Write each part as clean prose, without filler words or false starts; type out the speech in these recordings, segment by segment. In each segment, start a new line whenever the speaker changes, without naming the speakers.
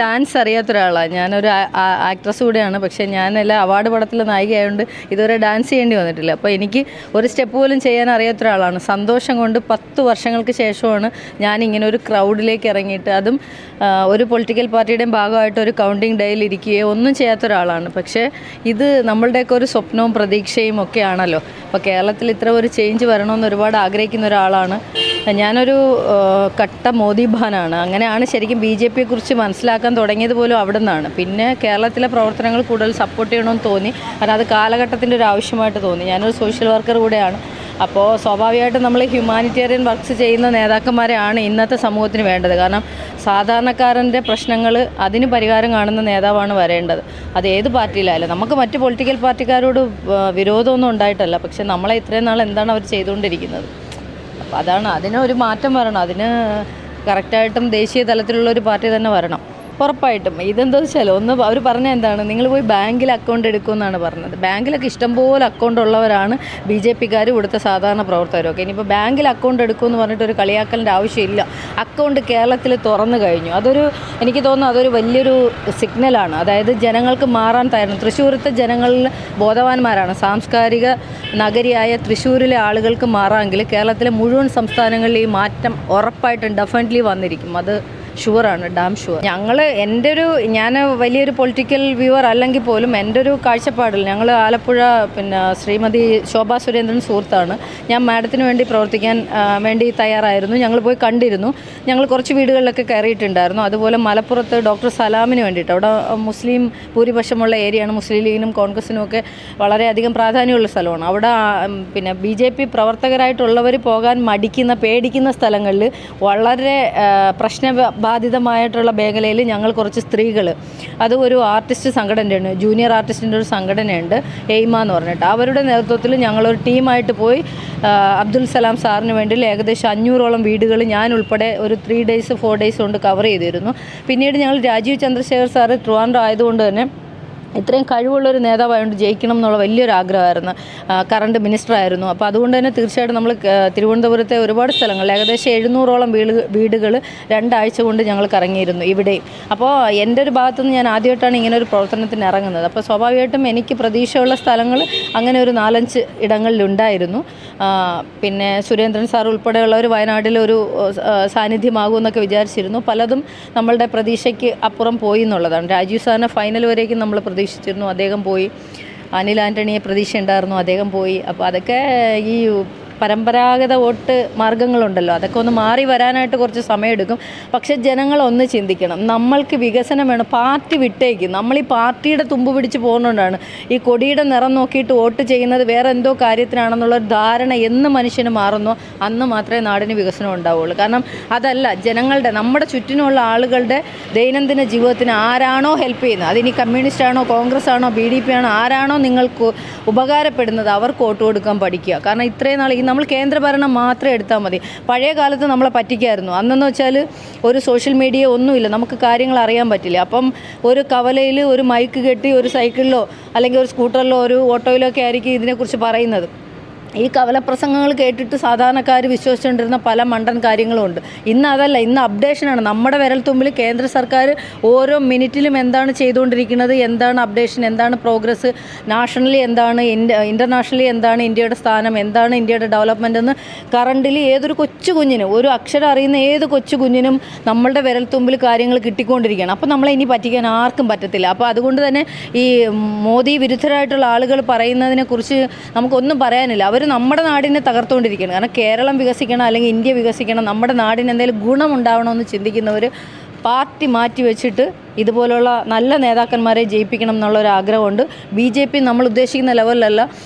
Dance അറിയാത്ത ഒരാളാണ്. ഞാനൊരു ആക്ട്രസ് കൂടെയാണ്. പക്ഷേ ഞാനെല്ലാം അവാർഡ് പടത്തിൽ നായികയായതുകൊണ്ട് ഇതുവരെ ഡാൻസ് ചെയ്യേണ്ടി വന്നിട്ടില്ല. അപ്പോൾ എനിക്ക് ഒരു സ്റ്റെപ്പ് പോലും ചെയ്യാൻ അറിയാത്ത ഒരാളാണ്. സന്തോഷം കൊണ്ട് 10 വർഷങ്ങൾക്ക് ശേഷമാണ് ഞാനിങ്ങനെ ഒരു ക്രൗഡിലേക്ക് ഇറങ്ങിയിട്ട്, അതും ഒരു പൊളിറ്റിക്കൽ പാർട്ടിയുടെയും ഭാഗമായിട്ട് ഒരു കൗണ്ടിങ് ഡേയിൽ ഇരിക്കുകയോ ഒന്നും ചെയ്യാത്ത ഒരാളാണ്. പക്ഷേ ഇത് നമ്മളുടെയൊക്കെ ഒരു സ്വപ്നവും പ്രതീക്ഷയും ഒക്കെ ആണല്ലോ. അപ്പോൾ കേരളത്തിൽ ഇത്ര ഒരു ചേഞ്ച് വരണമെന്ന് ഒരുപാട് ആഗ്രഹിക്കുന്ന ഒരാളാണ്. ഞാനൊരു കട്ട മോദി ഫാനാണ്. അങ്ങനെയാണ് ശരിക്കും BJP കുറിച്ച് മനസ്സിലാക്കാൻ തുടങ്ങിയത് പോലും അവിടെ നിന്നാണ്. പിന്നെ കേരളത്തിലെ പ്രവർത്തനങ്ങൾ കൂടുതൽ സപ്പോർട്ട് ചെയ്യണമെന്ന് തോന്നി. കാരണം അത് കാലഘട്ടത്തിൻ്റെ ഒരു ആവശ്യമായിട്ട് തോന്നി. ഞാനൊരു സോഷ്യൽ വർക്കർ കൂടെയാണ്. അപ്പോൾ സ്വാഭാവികമായിട്ടും നമ്മൾ ഹ്യൂമാനിറ്റേറിയൻ വർക്ക്സ് ചെയ്യുന്ന നേതാക്കന്മാരെയാണ് ഇന്നത്തെ സമൂഹത്തിന് വേണ്ടത്. കാരണം സാധാരണക്കാരൻ്റെ പ്രശ്നങ്ങൾ അതിന് പരിഹാരം കാണുന്ന നേതാവാണ് വരേണ്ടത്. അത് ഏത് പാർട്ടിയിലായാലും. നമുക്ക് മറ്റ് പൊളിറ്റിക്കൽ പാർട്ടിക്കാരോട് വിരോധമൊന്നും ഉണ്ടായിട്ടല്ല. പക്ഷേ നമ്മളെ ഇത്രയും നാൾ എന്താണ് അവർ ചെയ്തുകൊണ്ടിരിക്കുന്നത്? അപ്പോൾ അതാണ്, അതിനൊരു മാറ്റം വരണം. അതിന് കറക്റ്റായിട്ടും ദേശീയ തലത്തിലുള്ളൊരു പാർട്ടി തന്നെ വരണം ഉറപ്പായിട്ടും. ഇതെന്താ വെച്ചാൽ അവർ പറഞ്ഞ എന്താണ്, നിങ്ങൾ പോയി ബാങ്കിൽ അക്കൗണ്ട് എടുക്കുമെന്നാണ് പറഞ്ഞത്. ബാങ്കിലൊക്കെ ഇഷ്ടംപോലെ അക്കൗണ്ട് ഉള്ളവരാണ് BJPക്കാർ, ഇവിടുത്തെ സാധാരണ പ്രവർത്തകരൊക്കെ. ഇനിയിപ്പോൾ ബാങ്കിൽ അക്കൗണ്ട് എടുക്കുമെന്ന് പറഞ്ഞിട്ട് ഒരു കളിയാക്കലിൻ്റെ ആവശ്യമില്ല. അക്കൗണ്ട് കേരളത്തിൽ തുറന്നു കഴിഞ്ഞു. എനിക്ക് തോന്നുന്നു അതൊരു വലിയൊരു സിഗ്നലാണ്. അതായത് ജനങ്ങൾക്ക് മാറാൻ തയ്യാറാണ്. തൃശ്ശൂരത്തെ ജനങ്ങളിൽ ബോധവാന്മാരാണ്. സാംസ്കാരിക നഗരിയായ തൃശ്ശൂരിലെ ആളുകൾക്ക് മാറാമെങ്കിൽ കേരളത്തിലെ മുഴുവൻ സംസ്ഥാനങ്ങളിൽ ഈ മാറ്റം ഉറപ്പായിട്ടും ഡെഫിനറ്റ്ലി വന്നിരിക്കും. അത് ഷുവറാണ്, ഡാം ഷുവർ. ഞാൻ വലിയൊരു പൊളിറ്റിക്കൽ വ്യൂവർ അല്ലെങ്കിൽ പോലും എൻ്റെ ഒരു കാഴ്ചപ്പാടിൽ ഞങ്ങൾ ആലപ്പുഴ ശ്രീമതി ശോഭാ സുരേന്ദ്രൻ സുഹൃത്താണ്. ഞാൻ മാഡത്തിന് വേണ്ടി പ്രവർത്തിക്കാൻ വേണ്ടി തയ്യാറായിരുന്നു. ഞങ്ങൾ പോയി കണ്ടിരുന്നു. ഞങ്ങൾ കുറച്ച് വീടുകളിലൊക്കെ കയറിയിട്ടുണ്ടായിരുന്നു. അതുപോലെ മലപ്പുറത്ത് ഡോക്ടർ സലാമിന് വേണ്ടിയിട്ട്, അവിടെ മുസ്ലിം ഭൂരിപക്ഷമുള്ള ഏരിയയാണ്. മുസ്ലിം ലീഗിനും കോൺഗ്രസിനും ഒക്കെ വളരെയധികം പ്രാധാന്യമുള്ള സ്ഥലമാണ്. അവിടെ BJP പ്രവർത്തകരായിട്ടുള്ളവർ പോകാൻ പേടിക്കുന്ന സ്ഥലങ്ങളിൽ വളരെ ബാധിതമായിട്ടുള്ള മേഖലയിൽ ഞങ്ങൾ കുറച്ച് സ്ത്രീകൾ, അത് ഒരു ആർട്ടിസ്റ്റ് സംഘടനയാണ്, ജൂനിയർ ആർട്ടിസ്റ്റിൻ്റെ ഒരു സംഘടനയുണ്ട്, എയ്മ എന്ന് പറഞ്ഞിട്ട്. അവരുടെ നേതൃത്വത്തിൽ ഞങ്ങളൊരു ടീമായിട്ട് പോയി അബ്ദുൽ സലാം സാറിന് വേണ്ടി ഏകദേശം 500ഓളം വീടുകൾ ഞാൻ ഉൾപ്പെടെ ഒരു 3 days 4 days കൊണ്ട് കവർ ചെയ്തിരുന്നു. പിന്നീട് ഞങ്ങൾ രാജീവ് ചന്ദ്രശേഖർ സാറ് ട്രിവാൻഡ്രം ആയതുകൊണ്ട് തന്നെ ഇത്രയും കഴിവുള്ളൊരു നേതാവായതുകൊണ്ട് ജയിക്കണം എന്നുള്ള വലിയൊരു ആഗ്രഹമായിരുന്നു. കറണ്ട് മിനിസ്റ്ററായിരുന്നു. അപ്പോൾ അതുകൊണ്ട് തന്നെ തീർച്ചയായിട്ടും നമ്മൾ തിരുവനന്തപുരത്തെ ഒരുപാട് സ്ഥലങ്ങളിൽ ഏകദേശം 700ഓളം വീടുകൾ 2 ആഴ്ച കൊണ്ട് ഞങ്ങൾ കറങ്ങിയിരുന്നു ഇവിടെയും. അപ്പോൾ എൻ്റെ ഒരു ഭാഗത്തുനിന്ന് ഞാൻ ആദ്യമായിട്ടാണ് ഇങ്ങനെ ഒരു പ്രവർത്തനത്തിന് ഇറങ്ങുന്നത്. അപ്പോൾ സ്വാഭാവികമായിട്ടും എനിക്ക് പ്രതീക്ഷയുള്ള സ്ഥലങ്ങൾ അങ്ങനെ ഒരു 4-5 ഇടങ്ങളിലുണ്ടായിരുന്നു. പിന്നെ സുരേന്ദ്രൻ സാർ ഉൾപ്പെടെയുള്ളവർ വയനാട്ടിലൊരു സാന്നിധ്യമാകുമെന്നൊക്കെ വിചാരിച്ചിരുന്നു. പലതും നമ്മളുടെ പ്രതീക്ഷയ്ക്ക് അപ്പുറം പോയി എന്നുള്ളതാണ്. രാജീവ് സാറിനെ ഫൈനൽ വരേക്കും നമ്മൾ പ്രതീക്ഷിച്ചിരുന്നു, അദ്ദേഹം പോയി. അനിൽ ആൻ്റണിയെ പ്രതീക്ഷ ഉണ്ടായിരുന്നു, അദ്ദേഹം പോയി. അപ്പോൾ അതൊക്കെ ഈ പരമ്പരാഗത വോട്ട് മാർഗ്ഗങ്ങളുണ്ടല്ലോ, അതൊക്കെ ഒന്ന് മാറി വരാനായിട്ട് കുറച്ച് സമയമെടുക്കും. പക്ഷേ ജനങ്ങളൊന്ന് ചിന്തിക്കണം, നമ്മൾക്ക് വികസനം വേണം. പാർട്ടി വിട്ടേക്കും. നമ്മൾ ഈ പാർട്ടിയുടെ തുമ്പ് പിടിച്ച് പോകുന്നതുകൊണ്ടാണ് ഈ കൊടിയുടെ നിറം നോക്കിയിട്ട് വോട്ട് ചെയ്യുന്നത് വേറെ എന്തോ കാര്യത്തിനാണെന്നുള്ളൊരു ധാരണ എന്ന് മനുഷ്യന് മാറുന്നോ അന്ന് മാത്രമേ നാടിന് വികസനം ഉണ്ടാവുള്ളൂ. കാരണം അതല്ല, നമ്മുടെ ചുറ്റിനുള്ള ആളുകളുടെ ദൈനംദിന ജീവിതത്തിന് ആരാണോ ഹെൽപ്പ് ചെയ്യുന്നത്, അതിനി കമ്മ്യൂണിസ്റ്റ് ആണോ കോൺഗ്രസ് ആണോ BJP ആണോ, ആരാണോ നിങ്ങൾക്ക് ഉപകാരപ്പെടുന്നത് അവർക്ക് വോട്ട് കൊടുക്കാൻ പഠിക്കുക. കാരണം ഇത്രയും നാൾ നമ്മൾ കേന്ദ്രഭരണം മാത്രം എടുത്താൽ മതി. പഴയ കാലത്ത് നമ്മളെ പറ്റിക്കായിരുന്നു. അന്നെന്ന് വെച്ചാൽ ഒരു സോഷ്യൽ മീഡിയ ഒന്നുമില്ല, നമുക്ക് കാര്യങ്ങൾ അറിയാൻ പറ്റില്ല. അപ്പം ഒരു കവലയിൽ ഒരു മൈക്ക് കെട്ടി ഒരു സൈക്കിളിലോ അല്ലെങ്കിൽ ഒരു സ്കൂട്ടറിലോ ഒരു ഓട്ടോയിലോ ഒക്കെ ആയിരിക്കും ഇതിനെക്കുറിച്ച് പറയുന്നത്. ഈ കവലപ്രസംഗങ്ങൾ കേട്ടിട്ട് സാധാരണക്കാർ വിശ്വസിച്ചുകൊണ്ടിരുന്ന പല മണ്ടൻ കാര്യങ്ങളുമുണ്ട്. ഇന്ന് അതല്ല, ഇന്ന് അപ്ഡേഷനാണ്. നമ്മുടെ വിരൽത്തുമ്പിൽ കേന്ദ്ര സർക്കാർ ഓരോ മിനിറ്റിലും എന്താണ് ചെയ്തുകൊണ്ടിരിക്കുന്നത്, എന്താണ് അപ്ഡേഷൻ, എന്താണ് പ്രോഗ്രസ്, നാഷണലി എന്താണ്, ഇൻ്റർനാഷണലി എന്താണ് ഇന്ത്യയുടെ സ്ഥാനം, എന്താണ് ഇന്ത്യയുടെ ഡെവലപ്മെൻ്റ് എന്ന് കറണ്ടിൽ ഏതൊരു കൊച്ചു കുഞ്ഞിനും, ഒരു അക്ഷരം അറിയുന്ന ഏത് കൊച്ചു കുഞ്ഞിനും നമ്മളുടെ വിരൽത്തുമ്പിൽ കാര്യങ്ങൾ കിട്ടിക്കൊണ്ടിരിക്കുകയാണ്. അപ്പോൾ നമ്മളെ ഇനി പറ്റിക്കാൻ ആർക്കും പറ്റത്തില്ല. അപ്പോൾ അതുകൊണ്ട് തന്നെ ഈ മോദി വിരുദ്ധരായിട്ടുള്ള ആളുകൾ പറയുന്നതിനെക്കുറിച്ച് നമുക്കൊന്നും പറയാനില്ല. അവർ നമ്മുടെ നാടിനെ തകർത്തുകൊണ്ടിരിക്കുകയാണ്. കാരണം കേരളം വികസിക്കണം അല്ലെങ്കിൽ ഇന്ത്യ വികസിക്കണം, നമ്മുടെ നാടിന് എന്തെങ്കിലും ഗുണമുണ്ടാവണമെന്ന് ചിന്തിക്കുന്നവർ പാർട്ടി മാറ്റി വെച്ചിട്ട് ഇതുപോലുള്ള നല്ല നേതാക്കന്മാരെ ജയിപ്പിക്കണം എന്നുള്ളൊരു ആഗ്രഹമുണ്ട്. BJP നമ്മൾ ഉദ്ദേശിക്കുന്ന ലെവലിലല്ല.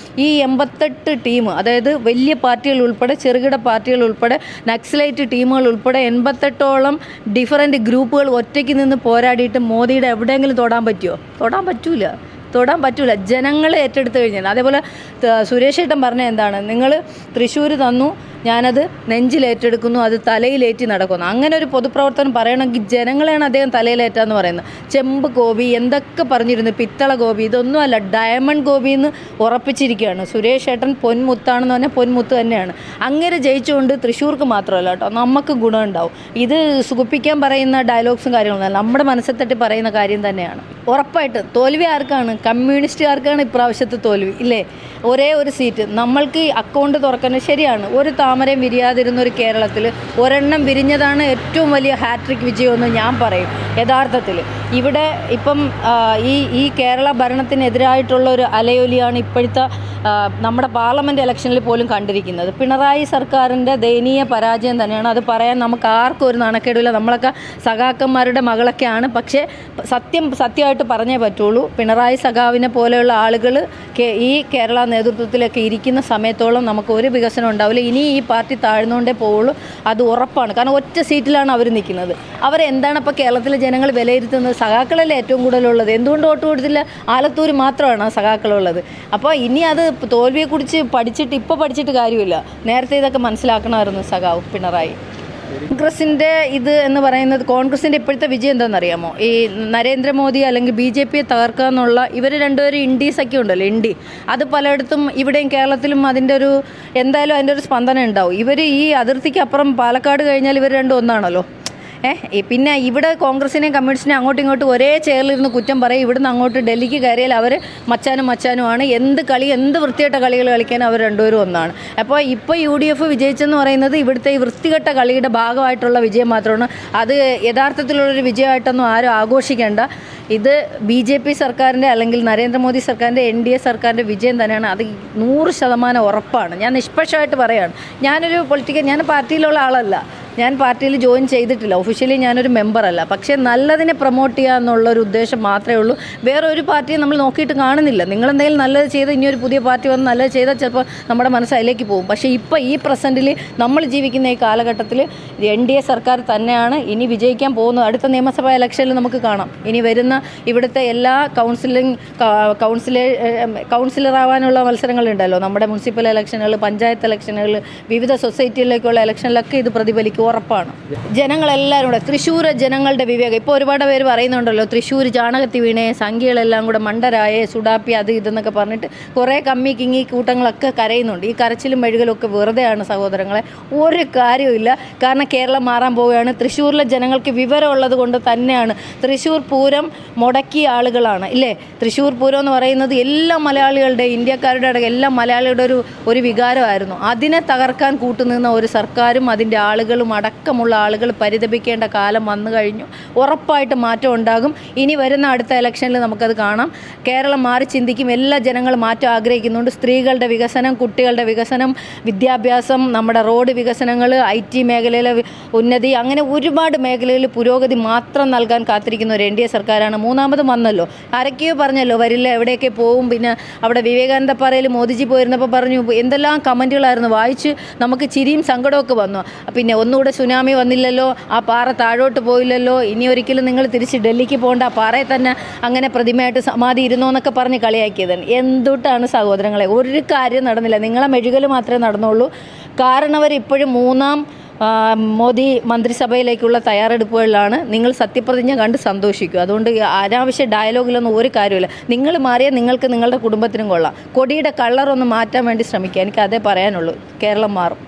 ഈ 88 ടീം, അതായത് വലിയ പാർട്ടികൾ ഉൾപ്പെടെ ചെറുകിട പാർട്ടികൾ ഉൾപ്പെടെ നക്സലൈറ്റ് ടീമുകൾ ഉൾപ്പെടെ 88ഓളം ഡിഫറൻറ്റ് ഗ്രൂപ്പുകൾ ഒറ്റയ്ക്ക് നിന്ന് പോരാടിയിട്ട് മോദിയുടെ എവിടെയെങ്കിലും തൊടാൻ പറ്റുമോ? തൊടാൻ പറ്റൂല. തൊടാൻ പറ്റില്ല, ജനങ്ങൾ ഏറ്റെടുത്ത് കഴിഞ്ഞാൽ. അതേപോലെ സുരേഷ് ഏട്ടൻ പറഞ്ഞ എന്താണ്, നിങ്ങൾ തൃശ്ശൂർ തന്നു, ഞാനത് നെഞ്ചിലേറ്റെടുക്കുന്നു, അത് തലയിലേറ്റി നടക്കുന്നു. അങ്ങനെ ഒരു പൊതുപ്രവർത്തനം പറയണമെങ്കിൽ ജനങ്ങളെയാണ് അദ്ദേഹം തലയിലേറ്റാന്ന് പറയുന്നത്. ചെമ്പ് ഗോപി എന്തൊക്കെ പറഞ്ഞിരുന്നു, പിത്തള ഗോപി, ഇതൊന്നും അല്ല, ഡയമണ്ട് ഗോപി എന്ന് ഉറപ്പിച്ചിരിക്കുകയാണ്. സുരേഷ് ഏട്ടൻ പൊന്മുത്താണെന്ന് പറഞ്ഞാൽ പൊന്മുത്ത് തന്നെയാണ്. അങ്ങനെ ജയിച്ചുകൊണ്ട് തൃശ്ശൂർക്ക് മാത്രമല്ല കേട്ടോ, നമുക്ക് ഗുണമുണ്ടാവും. ഇത് സുഖിപ്പിക്കാൻ പറയുന്ന ഡയലോഗ്സും കാര്യങ്ങളൊന്നും നമ്മുടെ മനസ്സിൽ തട്ടി പറയുന്ന കാര്യം തന്നെയാണ്. ഉറപ്പായിട്ട് തോൽവി ആർക്കാണ്? കമ്മ്യൂണിസ്റ്റുകാർക്കാണ് ഇപ്രാവശ്യത്തെ തോൽവി, ഇല്ലേ? ഒരേ ഒരു സീറ്റ്. നമ്മൾക്ക് അക്കൗണ്ട് തുറക്കുന്നത് ശരിയാണ്, ഒരു താമരയും വിരിയാതിരുന്ന ഒരു കേരളത്തിൽ ഒരെണ്ണം വിരിഞ്ഞതാണ് ഏറ്റവും വലിയ ഹാട്രിക് വിജയമെന്ന് ഞാൻ പറയും. യഥാർത്ഥത്തിൽ ഇവിടെ ഇപ്പം ഈ കേരള ഭരണത്തിനെതിരായിട്ടുള്ള ഒരു അലയൊലിയാണ് ഇപ്പോഴത്തെ നമ്മുടെ പാർലമെൻറ്റ് ഇലക്ഷനിൽ പോലും കണ്ടിരിക്കുന്നത്. പിണറായി സർക്കാരിൻ്റെ ദയനീയ പരാജയം തന്നെയാണ്. അത് പറയാൻ നമുക്ക് ആർക്കും ഒരു നാണക്കേടില്ല. നമ്മളൊക്കെ സഖാക്കന്മാരുടെ മകളൊക്കെയാണ്. പക്ഷേ സത്യമായിട്ട് പറഞ്ഞേ പറ്റുള്ളൂ, പിണറായി സഖാവിനെ പോലെയുള്ള ആളുകൾ ഈ കേരള നേതൃത്വത്തിലൊക്കെ ഇരിക്കുന്ന സമയത്തോളം നമുക്ക് ഒരു വികസനം ഉണ്ടാവില്ല. ഇനി ഈ പാർട്ടി താഴ്ന്നുകൊണ്ടേ പോവുള്ളൂ, അത് ഉറപ്പാണ്. കാരണം ഒറ്റ സീറ്റിലാണ് അവർ നിൽക്കുന്നത്. അവരെന്താണ് ഇപ്പോൾ കേരളത്തിലെ ജനങ്ങൾ വിലയിരുത്തുന്നത്? സഖാക്കളല്ലേ ഏറ്റവും കൂടുതലുള്ളത്. എന്തുകൊണ്ട് വോട്ട് കൊടുത്തില്ല? ആലത്തൂർ മാത്രമാണ് സഖാക്കളുള്ളത്. അപ്പോൾ ഇനി അത് തോൽവിയെക്കുറിച്ച് പഠിച്ചിട്ട് കാര്യമില്ല. നേരത്തെ ഇതൊക്കെ മനസ്സിലാക്കണമായിരുന്നു സഖാവ് പിണറായി. കോൺഗ്രസിൻ്റെ ഇത് എന്ന് പറയുന്നത്, കോൺഗ്രസിൻ്റെ ഇപ്പോഴത്തെ വിജയം എന്താണെന്നറിയാമോ? ഈ നരേന്ദ്രമോദി അല്ലെങ്കിൽ BJP തകർക്കുക എന്നുള്ള, ഇവർ രണ്ടുപേരും ഇൻഡീസൊക്കെ ഉണ്ടല്ലോ, ഇൻഡി, അത് പലയിടത്തും ഇവിടെയും കേരളത്തിലും അതിൻ്റെ ഒരു എന്തായാലും അതിൻ്റെ ഒരു സ്പന്ദനം ഉണ്ടാവും. ഇവർ ഈ അതിർത്തിക്കപ്പുറം പാലക്കാട് കഴിഞ്ഞാൽ ഇവർ രണ്ടും ഒന്നാണല്ലോ. പിന്നെ ഇവിടെ കോൺഗ്രസിനെയും കമ്മ്യൂണിസ്റ്റിനെയും അങ്ങോട്ടും ഇങ്ങോട്ടും ഒരേ ചെയറിലിരുന്ന് കുറ്റം പറയും. ഇവിടുന്ന് അങ്ങോട്ട് ഡൽഹിക്ക് കയറിയാൽ അവർ മച്ചാനുമാണ്. എന്ത് വൃത്തികെട്ട കളികൾ കളിക്കാൻ അവർ രണ്ടുപേരും ഒന്നാണ്. അപ്പോൾ ഇപ്പോൾ UDF വിജയിച്ചെന്ന് പറയുന്നത് ഇവിടുത്തെ ഈ വൃത്തികെട്ട കളിയുടെ ഭാഗമായിട്ടുള്ള വിജയം മാത്രമാണ്. അത് യഥാർത്ഥത്തിലുള്ളൊരു വിജയമായിട്ടൊന്നും ആരും ആഘോഷിക്കേണ്ട. ഇത് BJP സർക്കാരിൻ്റെ അല്ലെങ്കിൽ നരേന്ദ്രമോദി സർക്കാരിൻ്റെ NDA സർക്കാരിൻ്റെ വിജയം തന്നെയാണ്. അത് 100% ഉറപ്പാണ്. ഞാൻ നിഷ്പക്ഷമായിട്ട് പറയുകയാണ്. ഞാൻ പാർട്ടിയിലുള്ള ആളല്ല, ഞാൻ പാർട്ടിയിൽ ജോയിൻ ചെയ്തിട്ടില്ല, ഒഫീഷ്യലി ഞാനൊരു മെമ്പറല്ല. പക്ഷേ നല്ലതിനെ പ്രൊമോട്ട് ചെയ്യുക എന്നുള്ളൊരു ഉദ്ദേശം മാത്രമേ ഉള്ളൂ. വേറെ ഒരു പാർട്ടിയെ നമ്മൾ നോക്കിയിട്ട് കാണുന്നില്ല. നിങ്ങളെന്തെങ്കിലും നല്ലത് ചെയ്ത് ഇനിയൊരു പുതിയ പാർട്ടി വന്ന് നല്ലത് ചെയ്താൽ ചിലപ്പോൾ നമ്മുടെ മനസ്സ് അതിലേക്ക് പോകും. പക്ഷേ ഇപ്പോൾ ഈ പ്രസൻറ്റിൽ നമ്മൾ ജീവിക്കുന്ന ഈ കാലഘട്ടത്തിൽ NDA സർക്കാർ തന്നെയാണ് ഇനി വിജയിക്കാൻ പോകുന്നത്. അടുത്ത നിയമസഭാ ഇലക്ഷനിൽ നമുക്ക് കാണാം. ഇനി വരുന്ന ഇവിടുത്തെ എല്ലാ കൗൺസിലറാവാനുള്ള മത്സരങ്ങളുണ്ടല്ലോ, നമ്മുടെ മുനിസിപ്പൽ ഇലക്ഷനുകൾ, പഞ്ചായത്ത് ഇലക്ഷനുകൾ, വിവിധ സൊസൈറ്റിയിലേക്കുള്ള ഇലക്ഷനിലൊക്കെ ഇത് പ്രതിഫലിക്കും, ഉറപ്പാണ്. ജനങ്ങളെല്ലാവരും കൂടെ, തൃശ്ശൂർ ജനങ്ങളുടെ വിവേകം. ഇപ്പോൾ ഒരുപാട് പേര് പറയുന്നുണ്ടല്ലോ, തൃശ്ശൂർ ചാണകത്തി വീണേ, സംഖ്യകളെല്ലാം കൂടെ മണ്ടരായേ, സുഡാപ്പി, അത് ഇതെന്നൊക്കെ പറഞ്ഞിട്ട് കുറേ കമ്മി കിങ്ങി കൂട്ടങ്ങളൊക്കെ കരയുന്നുണ്ട്. ഈ കരച്ചിലും മെഴുകലും ഒക്കെ വെറുതെയാണ് സഹോദരങ്ങളെ, ഒരു കാര്യമില്ല. കാരണം കേരളം മാറാൻ പോവുകയാണ്. തൃശ്ശൂരിലെ ജനങ്ങൾക്ക് വിവരമുള്ളത് കൊണ്ട് തന്നെയാണ്. തൃശ്ശൂർ പൂരം മുടക്കിയ ആളുകളാണ്, ഇല്ലേ? തൃശ്ശൂർ പൂരം എന്ന് പറയുന്നത് എല്ലാ മലയാളികളുടെ, ഇന്ത്യക്കാരുടെ എല്ലാ മലയാളികളുടെ ഒരു വികാരമായിരുന്നു. അതിനെ തകർക്കാൻ കൂട്ടുനിന്ന ഒരു സർക്കാരും അതിൻ്റെ ആളുകളും അടക്കമുള്ള ആളുകൾ പരിതപിക്കേണ്ട കാലം വന്നു കഴിഞ്ഞു. ഉറപ്പായിട്ട് മാറ്റം ഉണ്ടാകും. ഇനി വരുന്ന അടുത്ത ഇലക്ഷനിൽ നമുക്കത് കാണാം. കേരളം മാറി ചിന്തിക്കും. എല്ലാ ജനങ്ങളും മാറ്റം ആഗ്രഹിക്കുന്നുണ്ട്. സ്ത്രീകളുടെ വികസനം, കുട്ടികളുടെ വികസനം, വിദ്യാഭ്യാസം, നമ്മുടെ റോഡ് വികസനങ്ങൾ, IT മേഖലയിലെ ഉന്നതി, അങ്ങനെ ഒരുപാട് മേഖലയിൽ പുരോഗതി മാത്രം നൽകാൻ കാത്തിരിക്കുന്ന ഒരു NDA സർക്കാരാണ്. മൂന്നാമത് വന്നല്ലോ, ആരൊക്കെയോ പറഞ്ഞല്ലോ വരില്ല, എവിടെയൊക്കെ പോവും. പിന്നെ അവിടെ വിവേകാനന്ദ പാറയിൽ മോദിജി പോയിരുന്നപ്പോൾ പറഞ്ഞു, എന്തെല്ലാം കമൻറ്റുകളായിരുന്നു, വായിച്ച് നമുക്ക് ചിരിയും സങ്കടമൊക്കെ വന്നു. പിന്നെ ഒന്നുകൂടെ സുനാമി വന്നില്ലല്ലോ, ആ പാറ താഴോട്ട് പോയില്ലല്ലോ, ഇനി ഒരിക്കലും നിങ്ങൾ തിരിച്ച് ഡൽഹിക്ക് പോകേണ്ട, ആ പാറയിൽ തന്നെ അങ്ങനെ പ്രതിമയായിട്ട് സമാധി ഇരുന്നോ എന്നൊക്കെ പറഞ്ഞ് കളിയാക്കിയതാണ്. എന്തുട്ടാണ് സഹോദരങ്ങളെ, ഒരു കാര്യം നടന്നില്ല. നിങ്ങളെ മെഴുകൽ മാത്രമേ നടന്നുള്ളൂ. കാരണം അവർ ഇപ്പോഴും മൂന്നാം മോദി മന്ത്രിസഭയിലേക്കുള്ള തയ്യാറെടുപ്പുകളിലാണ്. നിങ്ങൾ സത്യപ്രതിജ്ഞ കണ്ട് സന്തോഷിക്കും. അതുകൊണ്ട് അനാവശ്യ ഡയലോഗിലൊന്നും ഒരു കാര്യമില്ല. നിങ്ങൾ മാറിയാൽ നിങ്ങൾക്ക് നിങ്ങളുടെ കുടുംബത്തിനും കൊള്ളാം. കൊടിയുടെ കളറൊന്ന് മാറ്റാൻ വേണ്ടി ശ്രമിക്കുക. എനിക്ക് അതേ പറയാനുള്ളൂ. കേരളം മാറും.